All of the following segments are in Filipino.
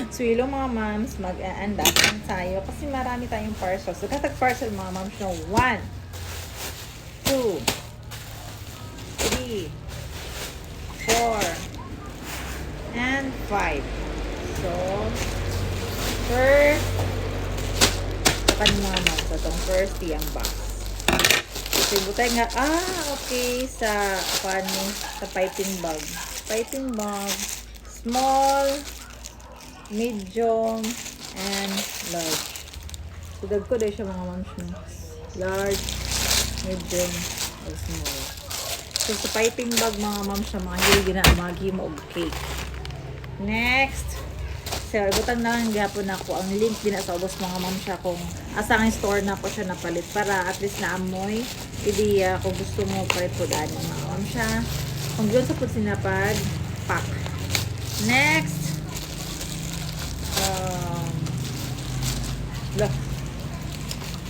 So, yung mga moms, mag-unboxing tayo kasi marami tayong parcels. So, katag-parcel mga moms no, 1, 2, 3, 4, and 5. So, first, sa mga moms, so, itong first yung box. So, butay nga, okay, sa piping bag. Piping bag, small, medium, and large. So, ko dahil siya mga moms no. Large, medium, or small. So, sa piping bag mga moms siya, mga hindi na mo og cake. Next, so, ibutang na lang gapon ako ang link din sa ubos mga moms siya kung asang store na po siya napalit para at least naamoy ideya kung gusto mo palit po daan mga moms siya. Kung yun sa po sinapag, pack. Next,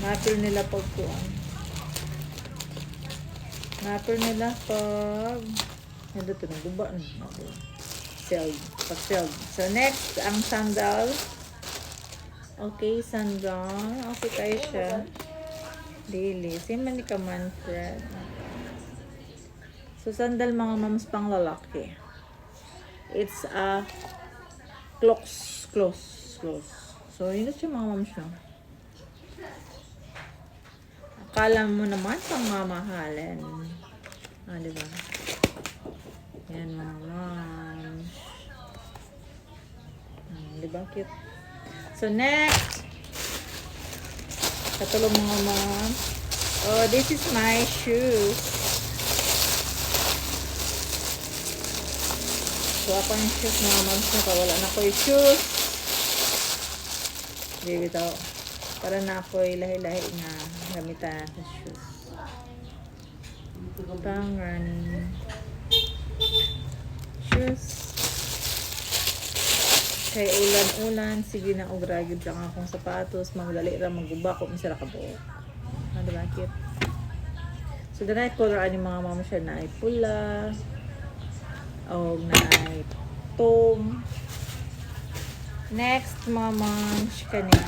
napil nila pagkuhan. Napil nila pag ano ito, naguba sealed. Pag-sealed. So, next, ang sandal. Okay, sandal. Okay kayo siya. Daily. Same man ni ka Manfred. So, sandal mga moms pang lalaki. It's a close. So, yun na siya mga moms na. Akala mo naman pang mamahalin. Diba? Yan mga moms. Diba? Cute. So, next. Katulong mga moms. Oh, this is my shoes. So, ako yung shoes mga moms na wala na ko yung shoes. Baby daw. Para na ako lahi-lahi nga gamitan sa shoes. Pang running shoes. Kay ulan-ulan, sige na ugragid lang akong sapatos, magdali ra maguba ko misara ka buo. Diba cute? So the night color ani mga mama siya na ay pula o na ay tom. Next mga moms kani.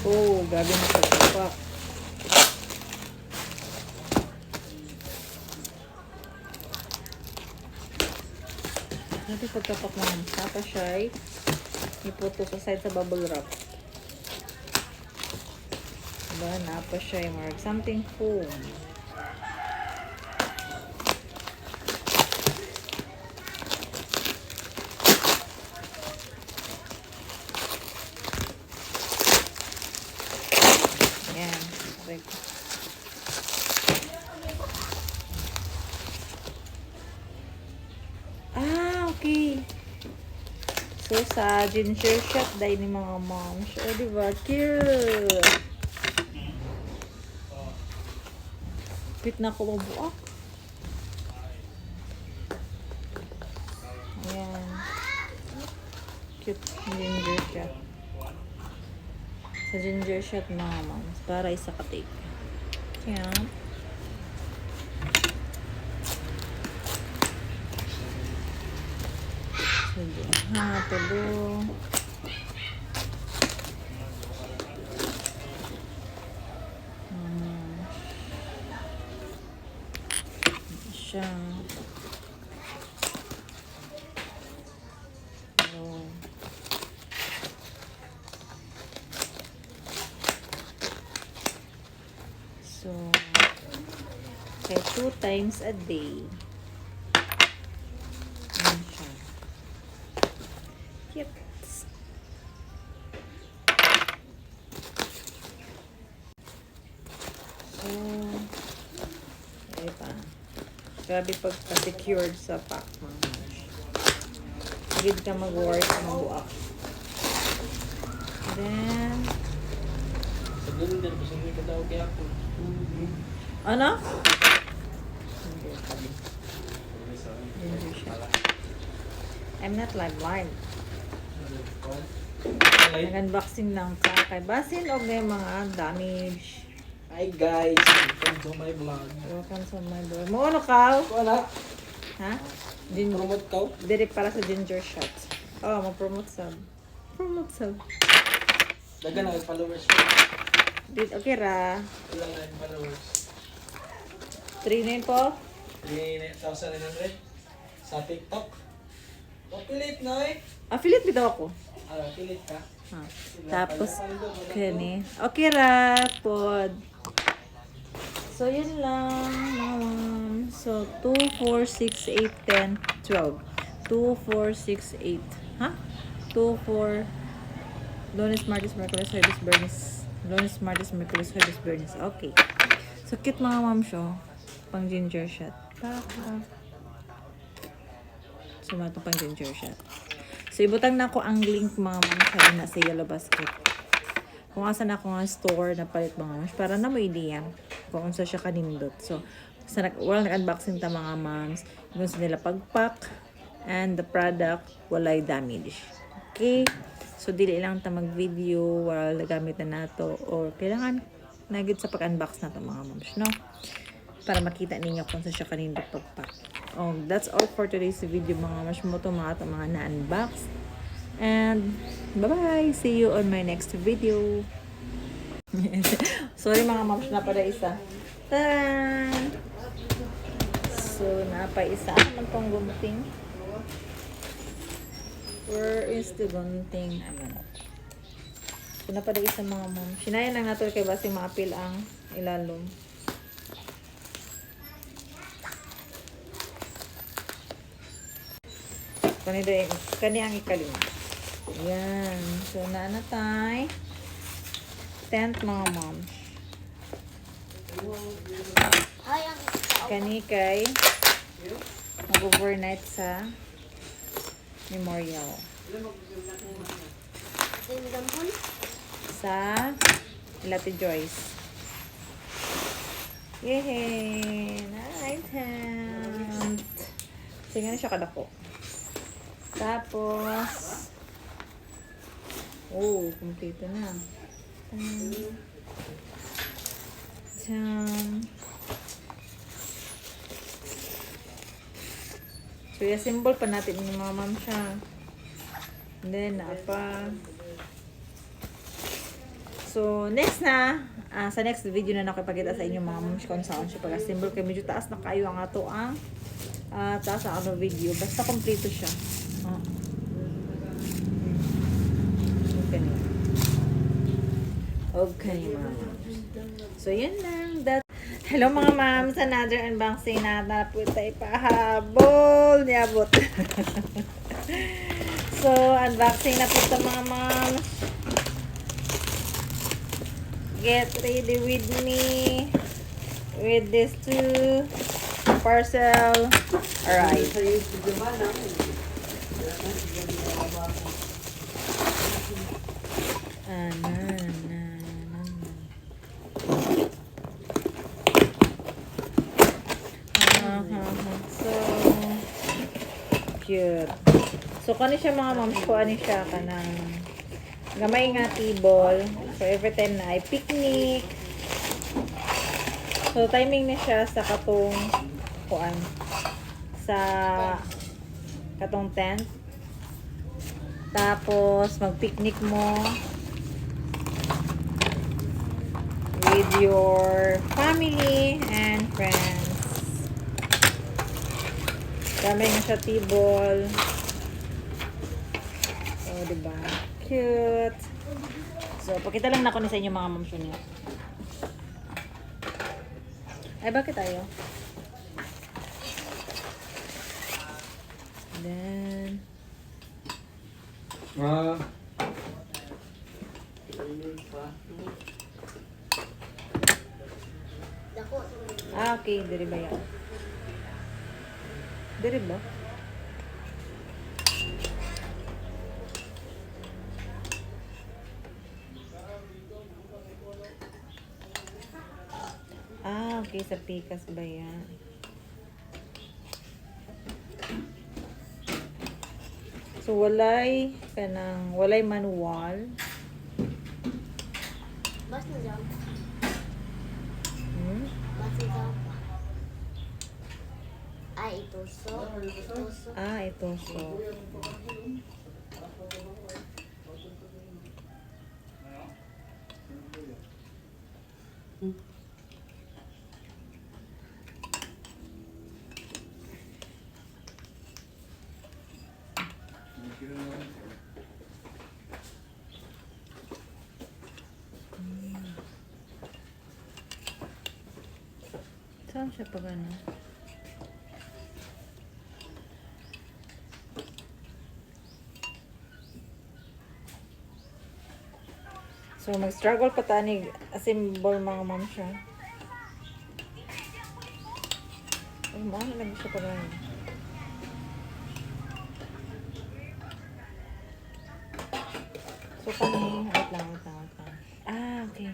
Oh, grabe na pagkapak. Grabe pagkapak mo. Tapos siya ay iputo sa side sa bubble wrap. Diba? Napa siya ay mark. Something foam. Yan. Okay. Okay. So, sa ginger shot dahil ni mga moms. Oh, diba? Cute! Cute na ako mabuak. Ayan. Cute ginger shot. Sa ginger shot mga moms. Para isa ka-take. Ayan. Tulo. Siya. So, kaya 2 times a day. Cute. So, ay pa. Grabe pagka-secured sa pack mga moms. Higid ka mag-work sa mabuak. Then, ano? I'm not live. Like, Nag-unboxing ng kay basin o may mga damage. hi guys, welcome to my vlog. Welcome sa my vlog. Mo ano ka? Wala. Ha? Ginger. Promote ka? Direct para sa ginger shot. Oh, mag-promote sub. Promote sub. Dagan na yung followers ko. Okay ra. Ilang na yung followers. 3 po. 3,900 sa TikTok. Pilit na eh. Affiliate bitaw ako. Pilit ka. Ha. Tapos, kani. Okay ra, pod. So, yun lang. So, 2, 4, 6, 8, 10, 12. 2, 4, 6, 8. Ha? 2, 4. Lunes, Martes, Merkulis, Huwebes, Biyernes. Lunes, Martes, Merkulis, Huwebes, Biyernes. Okay. So, cute mga ma'am show. Pang ginger shot. Sumato pang ginger shot. So, ibutang na ko ang link mga ma'am sa na sa Yellow Basket. Kung asan ako nga store na palit mga ma'am para na mo idea kung unsa siya kanindot. So, sa nag-unboxing ta mga moms, kung sa nila pagpack and the product walay damage. Okay? So, dili lang ta mag-video while nagamit na nato or kailangan nagid sa pag-unbox na to mga moms, no? Para makita ninyo kung sa siya kanindot pagpack. Oh, that's all for today's video mga moms mo to mga na-unbox. And bye-bye! See you on my next video. Sorry mga moms, na para isa. Taran! So, napa-isa naman tong gunting. Where is the gunting? Ayan. So, napada isa mga moms. Sinayan lang nato kay basi maapil ang ilalom. Kani ang ikalima. Ayan. So, naanatay. 10th mga moms. Kani kay mag-overnight sa memorial. Sa Lati Joyce. Yay! Night hand! Sige na siya kadako. Tapos, kompleto na. Diyan. So, i-assemble pa natin yung mga ma'am siya. And then, apa. So, next na, sa next video na nakipagkita sa inyo mga ma'am kung saan siya pag-assemble. Kaya medyo taas na kayo ang ato ang taas ang ano video. Basta kompleto siya. Okay, ma'am. So, yun lang. Hello mga ma'am. Sa another unboxing na po tayo pahabol. Niabot. So, unboxing na po ito mga ma'am. Get ready with me. With these 2 parcel. Alright. So, cute. So, kani siya mga moms ko, ani siya kanang gamay nga table. So, every time na ay picnic. So, timing na siya sa katong kuan sa katong tent. Tapos, mag-picnic mo with your family and friends. Dami nga siya table. Oh, diba? Cute. So, pakita lang na ko ni sa inyo mga moms niya. Ay, bakit tayo? Then, okay. Diri ba yan? Diri ba? Okay. Sa pikas ba yan? So, walay manual. Bas na jump. Hmm? Bas na jump. Ay, ito so. Ah, ito. So, saan siya pag ano? So, mag-struggle pa tani assemble mga ma'am siya. Ay, maano lang siya pag ano? So, kami, wait lang. Ah, okay.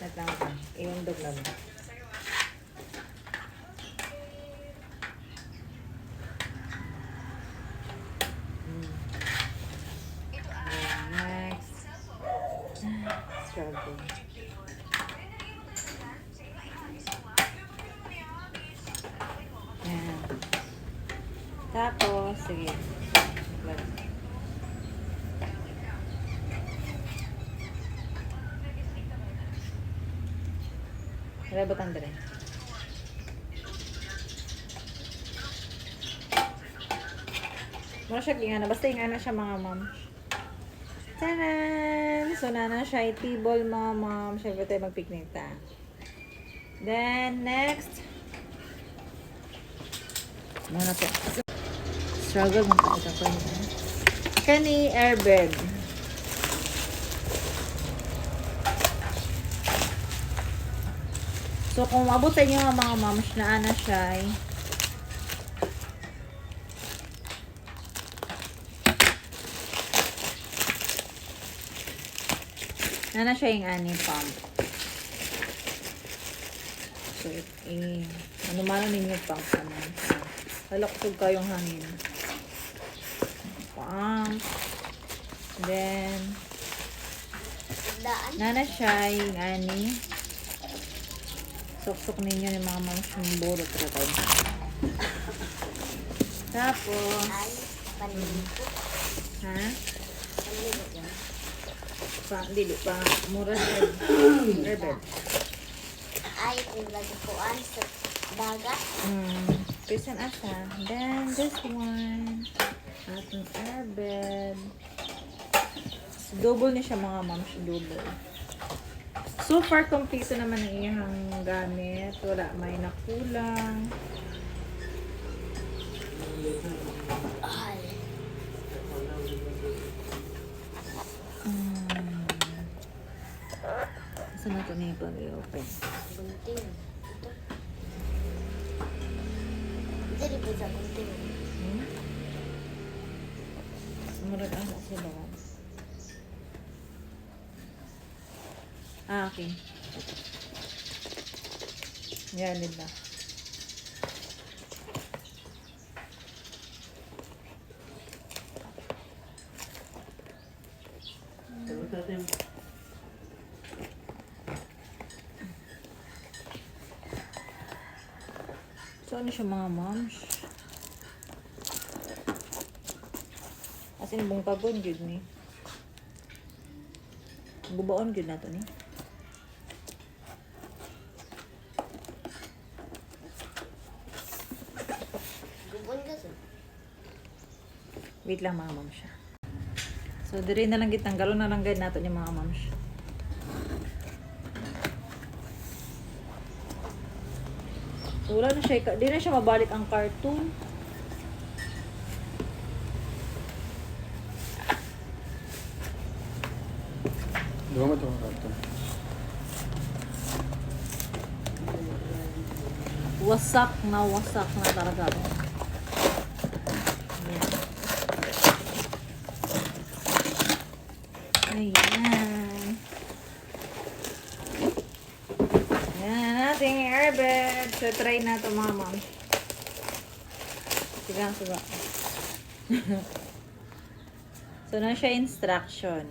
Wait lang. Iundog lang. Next. Struggle. Yan. Tapos, sige. Wala ba tanda rin? Mura siya gingana. Basta ingana siya mga ma'am. Tanan! So, na siya itibol mga ma'am. Siyempre tayo mag-picnic ta. Then, next. Muna po. Struggle mo pa ito po niya. Kani airbed. So, kung mabutan nyo mga moms na ana siya ay ana siya yung ani pump. So, ano man ninyo pump naman. Halaktog kayong hangin. Pump. Then, Daan. nana siya yung ani. Sok-sok ninyo yung mga moms yung burot ratay. Tapos, Ay, panligo. ha? Panligo yan. Dili pa. Mura siya. Airbed. Ay, kung lagpuan sa dagat. Person asa. Then, this one. Atong airbed. So, double niya siya mga moms. Double. So far, kompleto naman ang iyang gamit. Wala, may nakulang. Ay. Saan na ito na yung pag-i-open? Bunting. Ito. Dili po sa bunting. Murag anak siya ba? Ah, okay. Yan, nila. So, ano siya mga moms? As in, bungkagon, good ni. Gubaon, good na to ni. Gubon ka sa. Wait lang mga moms siya. So, dire na lang gitanggalon na lang guide nato ni mga moms. So, wala na siya. Di na siya mabalik ang cartoon. Diba mo ito ang karton? Wasak na talaga. Ayan. Ayan. airbed. So, try na to mga ma'am. Sigang suga. So, na siya instruction.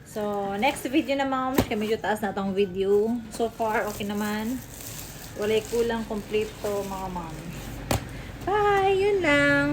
So, next video na mga ma'am. Medyo taas na tong video. So far, okay naman. Walay kulang complete to mga ma'am. Bye! Yun lang.